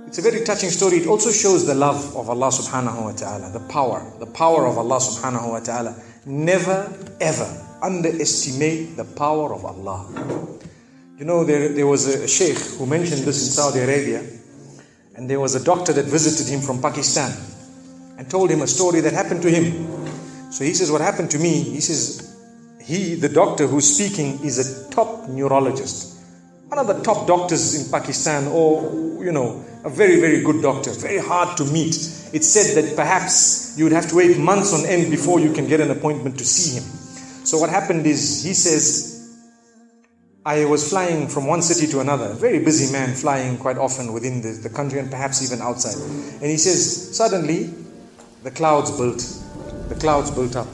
It's a very touching story. It also shows the love of Allah subhanahu wa ta'ala, the power of Allah subhanahu wa ta'ala. Never ever underestimate the power of Allah. You know, there was a sheikh who mentioned this in Saudi Arabia, and there was a doctor that visited him from Pakistan and told him a story that happened to him. So he says, what happened to me? He says, the doctor who's speaking is a top neurologist, one of the top doctors in Pakistan, or, you know, a very, very good doctor, very hard to meet. It's said that perhaps you would have to wait months on end before you can get an appointment to see him. So what happened is, he says, I was flying from one city to another, a very busy man, flying quite often within the country and perhaps even outside. And he says, suddenly the clouds built up.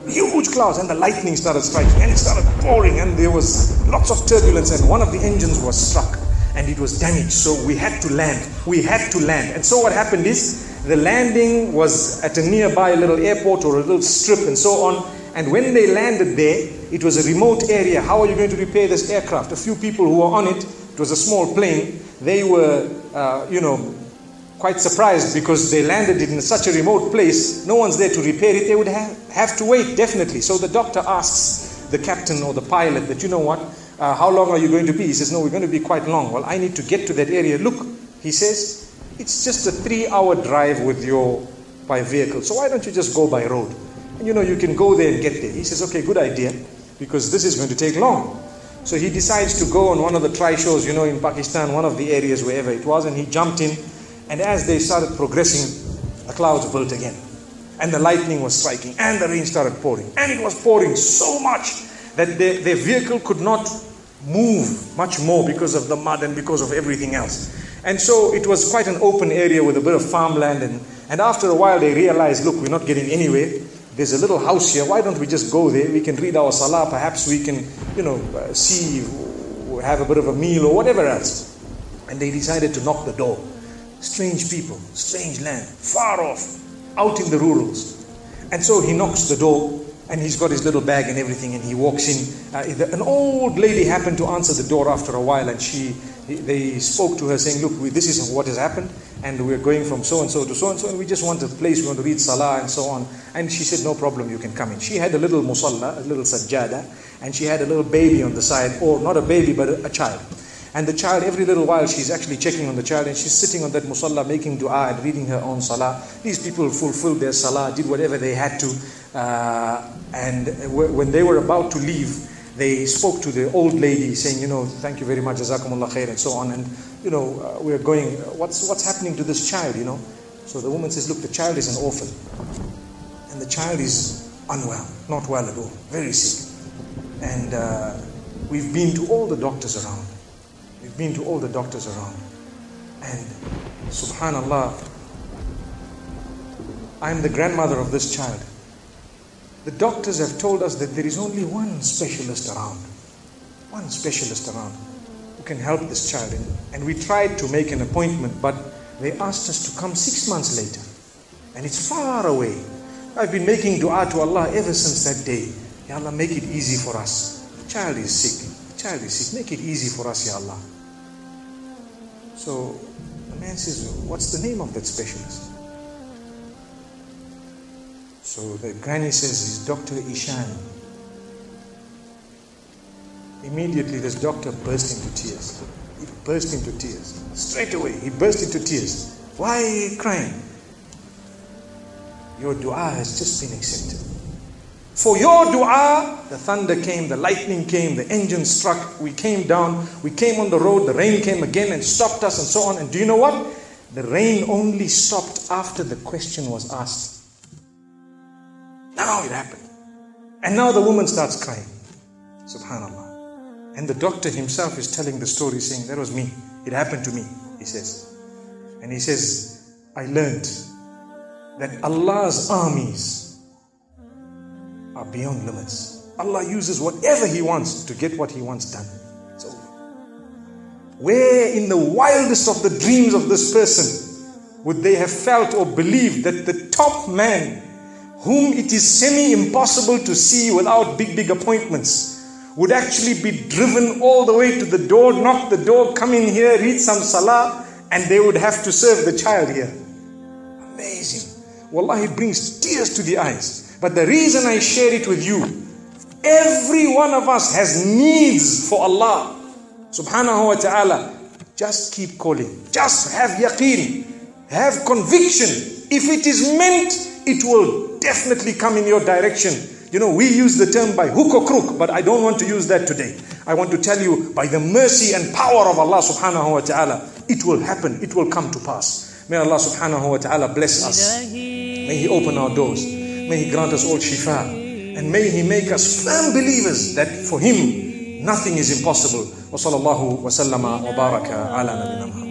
Huge clouds, and the lightning started striking, and it started pouring, and there was lots of turbulence, and one of the engines was struck and it was damaged. So we had to land. And so what happened is, the landing was at a nearby little airport or a little strip and so on. And when they landed there, it was a remote area. How are you going to repair this aircraft? A few people who were on it, it was a small plane, they were, quite surprised because they landed it in such a remote place. No one's there to repair it. They would have to wait, definitely. So the doctor asks the captain or the pilot that, you know what, how long are you going to be? He says, no, we're going to be quite long. Well, I need to get to that area. Look, he says, it's just a 3-hour drive by vehicle. So why don't you just go by road? And you know, you can go there and get there. He says, okay, good idea, because this is going to take long. So he decides to go on one of the tri-shows, you know, in Pakistan, one of the areas, wherever it was, and he jumped in. And as they started progressing, the clouds built again. And the lightning was striking, and the rain started pouring. And it was pouring so much that their vehicle could not move much more because of the mud and because of everything else. And so it was quite an open area with a bit of farmland. And after a while they realized, look, we're not getting anywhere. There's a little house here. Why don't we just go there? We can read our salah. Perhaps we can, see, have a bit of a meal or whatever else. And they decided to knock the door. Strange people, strange land, far off, out in the rurals. And so he knocks the door, and he's got his little bag and everything, and he walks in. An old lady happened to answer the door after a while, and they spoke to her saying, look, this is what has happened, and we're going from so-and-so to so-and-so, and we just want a place, we want to read salah and so on. And she said, no problem, you can come in. She had a little musalla, a little sajjada, and she had a little baby on the side, or not a baby, but a child. And the child, every little while, she's actually checking on the child, and she's sitting on that musalla, making dua and reading her own salah. These people fulfilled their salah, did whatever they had to. And when they were about to leave, they spoke to the old lady saying, thank you very much, jazakumullah khair, and so on. And, we're going, what's happening to this child, So the woman says, look, the child is an orphan. And the child is unwell, not well at all, very sick. And we've been to all the doctors around. And subhanallah, I'm the grandmother of this child. The doctors have told us that there is only one specialist around who can help this child. And we tried to make an appointment, but they asked us to come 6 months later. And it's far away. I've been making dua to Allah ever since that day. Ya Allah, make it easy for us. The child is sick. Make it easy for us, Ya Allah. So the man says, what's the name of that specialist? So the granny says, it's Dr. Ishan. Immediately this doctor burst into tears. He burst into tears. Straight away, he burst into tears. Why are you crying? Your dua has just been accepted. For your dua, the thunder came, the lightning came, the engine struck, we came down, we came on the road, the rain came again and stopped us and so on. And do you know what? The rain only stopped after the question was asked. Now it happened. And now the woman starts crying. Subhanallah. And the doctor himself is telling the story saying, that was me. It happened to me, he says. And he says, I learned that Allah's armies are beyond limits. Allah uses whatever He wants to get what He wants done. It's over. Where in the wildest of the dreams of this person would they have felt or believed that the top man, whom it is semi-impossible to see without big appointments, would actually be driven all the way to the door, knock the door, come in here, read some salah, and they would have to serve the child here. Amazing. Wallahi, it brings tears to the eyes. But the reason I share it with you, every one of us has needs for Allah subhanahu wa ta'ala. Just keep calling. Just have yaqeen. Have conviction. If it is meant, it will definitely come in your direction. You know, we use the term by hook or crook, but I don't want to use that today. I want to tell you, by the mercy and power of Allah subhanahu wa ta'ala, it will happen. It will come to pass. May Allah subhanahu wa ta'ala bless us. May He open our doors. May He grant us all shifa. And may He make us firm believers that for Him, nothing is impossible. Wa sallallahu wa sallama wa baraka ala nabina Muhammad.